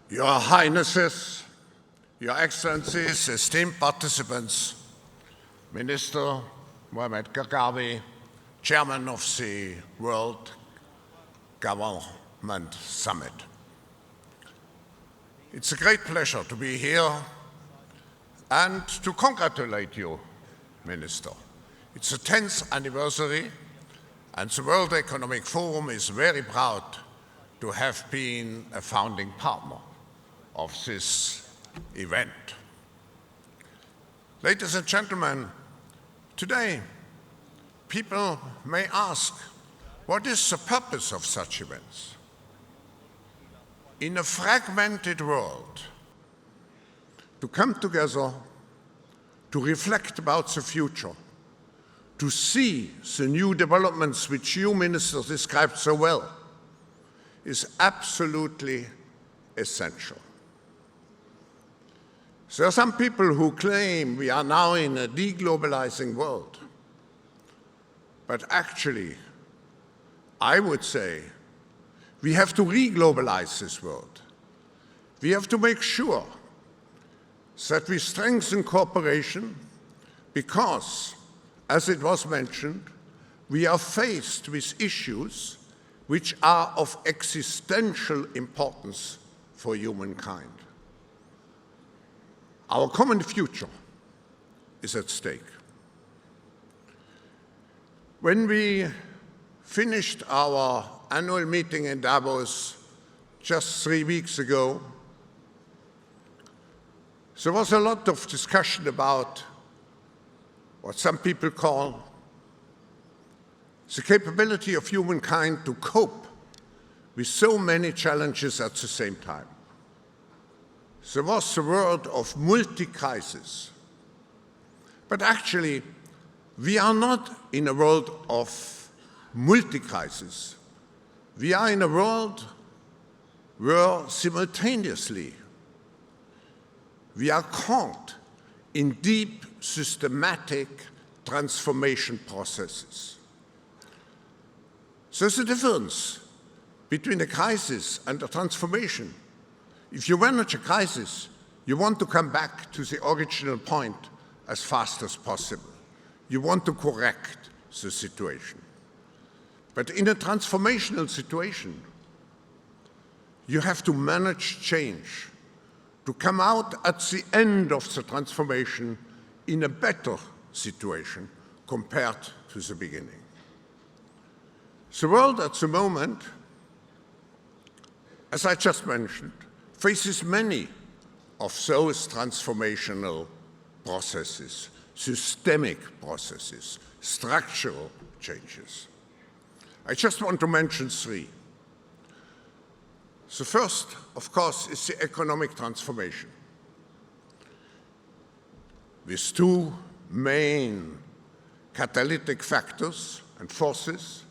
Your Highnesses, Your Excellencies, esteemed participants, Minister Mohamed Kagawi, Chairman of the World Government Summit. It's a great pleasure to be here and to congratulate you, Minister. It's the 10th anniversary, and the World Economic Forum is very proud to have been a founding partner of this event. Ladies and gentlemen, today people may ask, what is the purpose of such events? In a fragmented world, to come together, to reflect about the future, to see the new developments which you, Minister, described so well, is absolutely essential. There are some people who claim we are now in a deglobalizing world. But actually, I would say we have to re-globalize this world. We have to make sure that we strengthen cooperation because, as it was mentioned, we are faced with issues which are of existential importance for humankind. Our common future is at stake. When we finished our annual meeting in Davos just 3 weeks ago, there was a lot of discussion about what some people call the capability of humankind to cope with so many challenges at the same time. There was the word of multi-crisis. But actually, we are not in a world of multi-crisis. We are in a world where simultaneously we are caught in deep, systematic transformation processes. There's a difference between a crisis and a transformation. If you manage a crisis, you want to come back to the original point as fast as possible. You want to correct the situation. But in a transformational situation, you have to manage change, to come out at the end of the transformation in a better situation compared to the beginning. The world at the moment, as I just mentioned, faces many of those transformational processes, systemic processes, structural changes. I just want to mention 3. The first, of course, is the economic transformation, with 2 main catalytic factors and forces: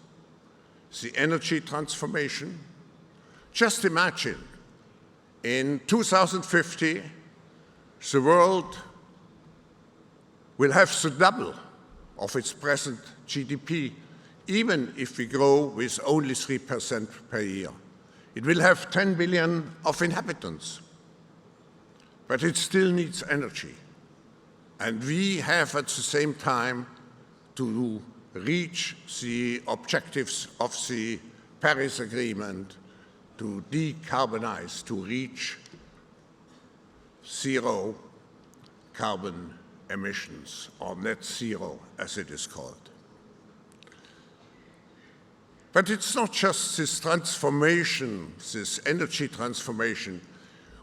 the energy transformation. Just imagine, in 2050, the world will have the double of its present GDP, even if we grow with only 3% per year. It will have 10 billion of inhabitants, but it still needs energy. And we have at the same time to reach the objectives of the Paris Agreement, to decarbonize, to reach 0 carbon emissions, or net zero, as it is called. But it's not just this transformation, this energy transformation,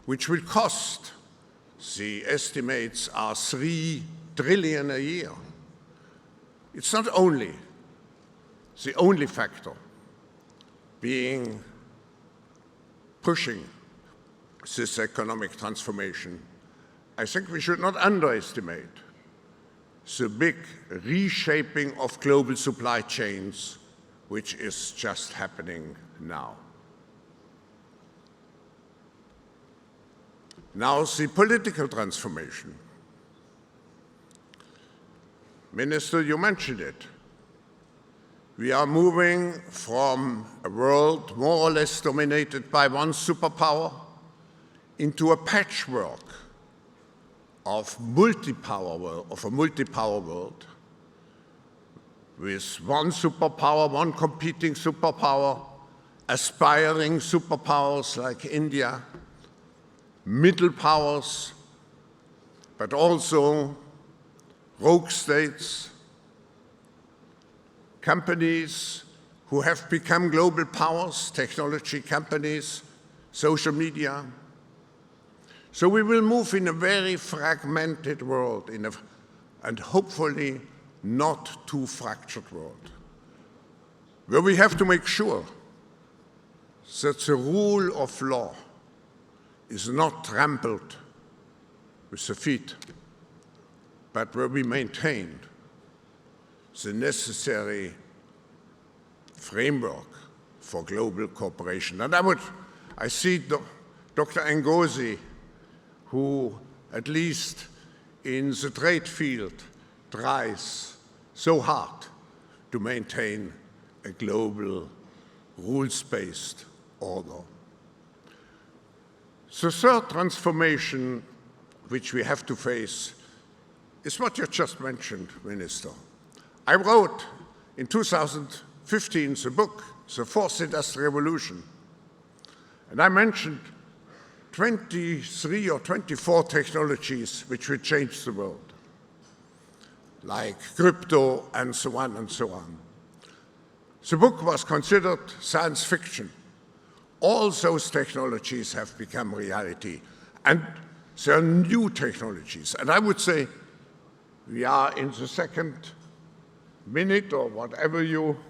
which will cost, the estimates are 3 trillion a year. It's not only the only factor being pushing this economic transformation. I think we should not underestimate the big reshaping of global supply chains, which is just happening now. Now, the political transformation. Minister, you mentioned it. We are moving from a world more or less dominated by one superpower into a patchwork of a multi-power world, with one superpower, one competing superpower, aspiring superpowers like India, middle powers, but also rogue states, companies who have become global powers, technology companies, social media. So we will move in a very fragmented world, and hopefully not too fractured world, where we have to make sure that the rule of law is not trampled with the feet, but where we maintain the necessary framework for global cooperation. And I see Dr. Ngozi, who, at least in the trade field, tries so hard to maintain a global rules-based order. The third transformation which we have to face is what you just mentioned, Minister. I wrote in 2015 the book, The Fourth Industrial Revolution, and I mentioned 23 or 24 technologies which will change the world, like crypto and so on and so on. The book was considered science fiction. All those technologies have become reality, and there are new technologies. And I would say we are in the second minute, or whatever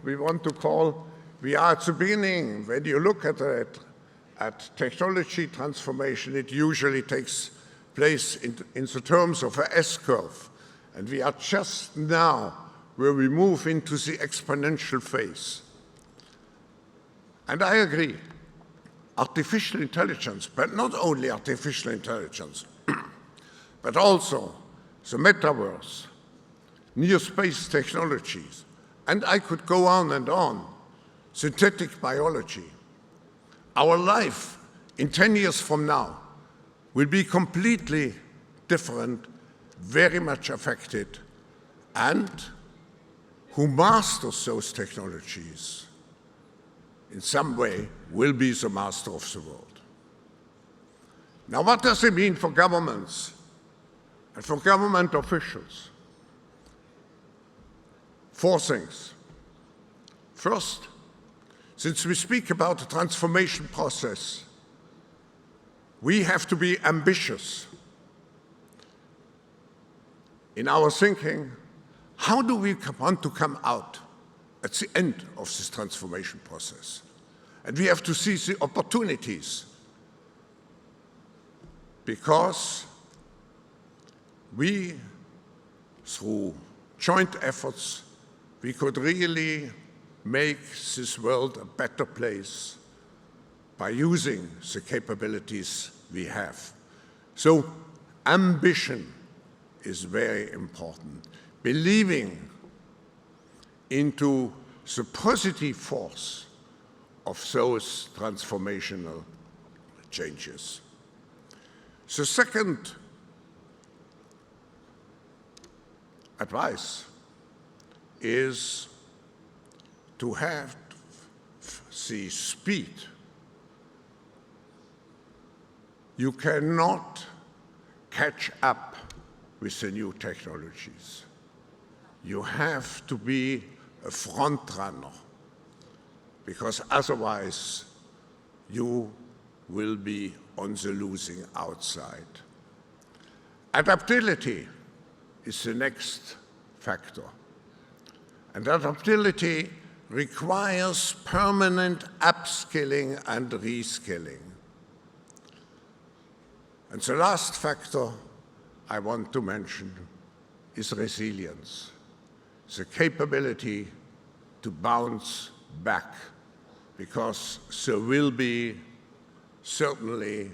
we want to call. We are at the beginning. When you look at it, at technology transformation, it usually takes place in the terms of an S-curve. And we are just now where we move into the exponential phase. And I agree, artificial intelligence, but not only artificial intelligence, but also the metaverse, near space technologies, and I could go on and on, synthetic biology. Our life in 10 years from now will be completely different, very much affected, and who masters those technologies in some way will be the master of the world. Now, what does it mean for governments and for government officials? 4 things. First, since we speak about the transformation process, we have to be ambitious in our thinking. How do we want to come out at the end of this transformation process? And we have to see the opportunities, because we, through joint efforts, we could really make this world a better place by using the capabilities we have. So ambition is very important. Believing into the positive force of those transformational changes. The second advice is to have the speed. You cannot catch up with the new technologies. You have to be a front runner, because otherwise you will be on the losing outside. Adaptability is the next factor. And adaptability requires permanent upskilling and reskilling. And the last factor I want to mention is resilience, the capability to bounce back, because there will be certainly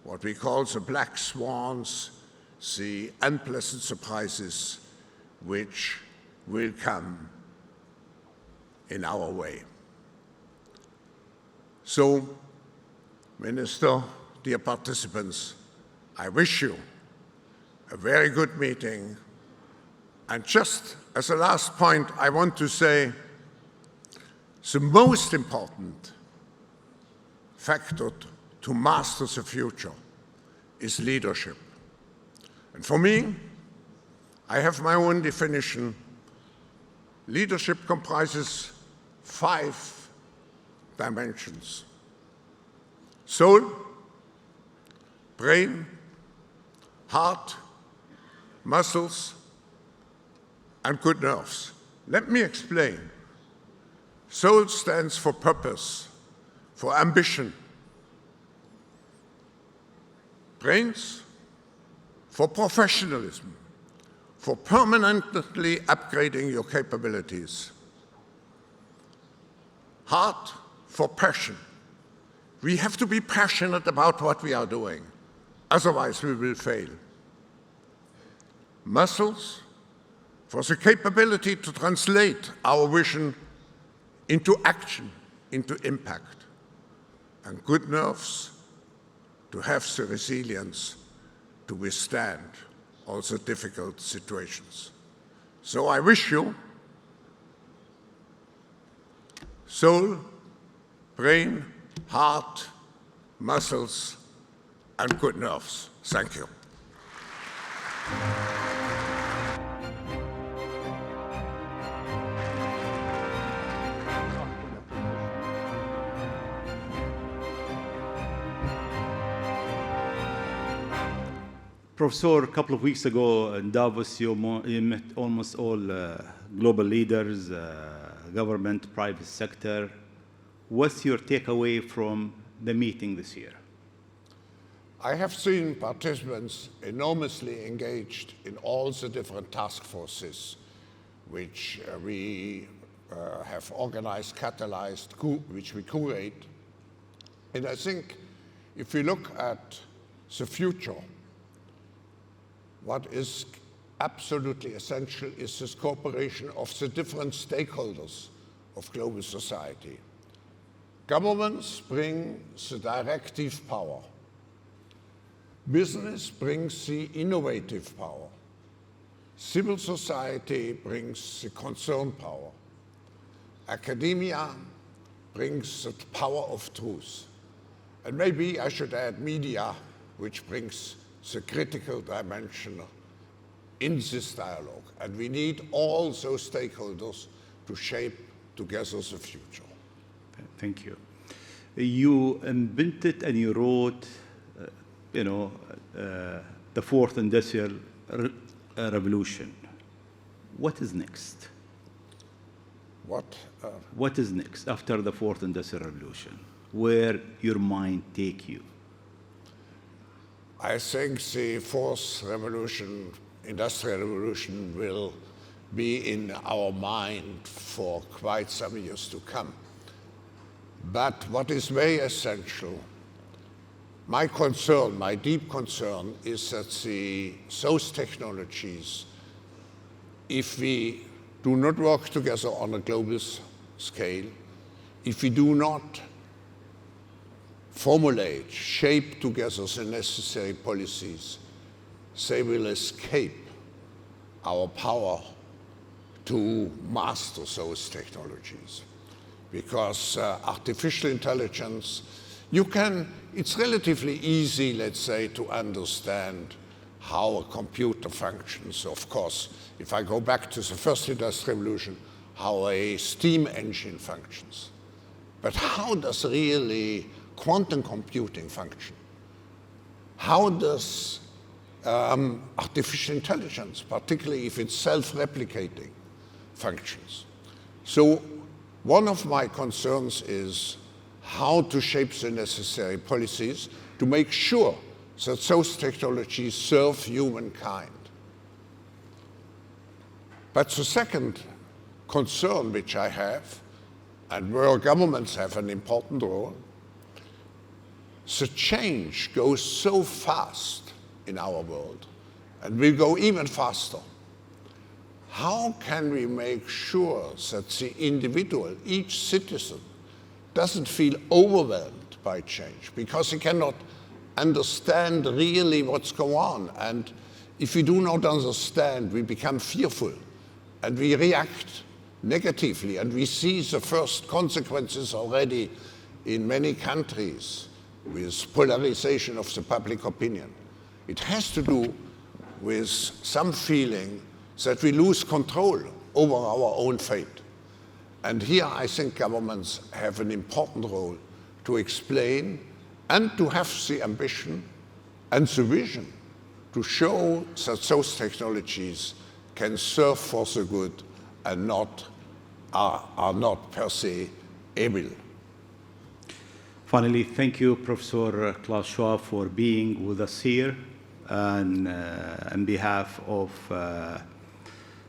what we call the black swans, the unpleasant surprises which will come in our way. So, Minister, dear participants, I wish you a very good meeting. And just as a last point, I want to say the most important factor to master the future is leadership. And for me, I have my own definition. Leadership comprises 5 dimensions: soul, brain, heart, muscles, and good nerves. Let me explain. Soul stands for purpose, for ambition. Brains, for professionalism, for permanently upgrading your capabilities. Heart, for passion. We have to be passionate about what we are doing, otherwise we will fail. Muscles, for the capability to translate our vision into action, into impact. And good nerves, to have the resilience to withstand all the difficult situations. So I wish you soul, brain, heart, muscles, and good nerves. Thank you. Professor, a couple of weeks ago in Davos, you met almost all global leaders, government, private sector. What's your takeaway from the meeting this year? I have seen participants enormously engaged in all the different task forces which we have organized, catalyzed, which we curate. And I think if we look at the future, what is absolutely essential is this cooperation of the different stakeholders of global society. Governments bring the directive power. Business brings the innovative power. Civil society brings the concern power. Academia brings the power of truth. And maybe I should add media, which brings the critical dimension in this dialogue. And we need all those stakeholders to shape together the future. Thank you. You invented and you wrote, the fourth industrial revolution. What is next? What is next after the fourth industrial revolution? Where your mind take you? I think the fourth revolution, industrial revolution, will be in our mind for quite some years to come. But what is very essential, my concern, my deep concern, is that those technologies, if we do not work together on a global scale, if we do not formulate, shape together the necessary policies, they will escape our power to master those technologies. Because artificial intelligence, it's relatively easy, let's say, to understand how a computer functions. Of course, if I go back to the first industrial revolution, how a steam engine functions. But how does really quantum computing function? How does artificial intelligence, particularly if it's self-replicating, functions? So one of my concerns is how to shape the necessary policies to make sure that those technologies serve humankind. But the second concern which I have, and where governments have an important role, the change goes so fast in our world, and will go even faster. How can we make sure that the individual, each citizen, doesn't feel overwhelmed by change? Because he cannot understand really what's going on. And if we do not understand, we become fearful and we react negatively. And we see the first consequences already in many countries with polarization of the public opinion. It has to do with some feeling that we lose control over our own fate. And here I think governments have an important role to explain and to have the ambition and the vision to show that those technologies can serve for the good and are not per se evil. Finally, thank you, Professor Klaus Schwab, for being with us here. And on behalf of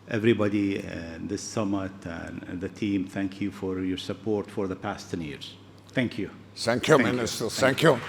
everybody in this summit and the team, thank you for your support for the past 10 years. Thank you. Thank you, Minister. Thank you.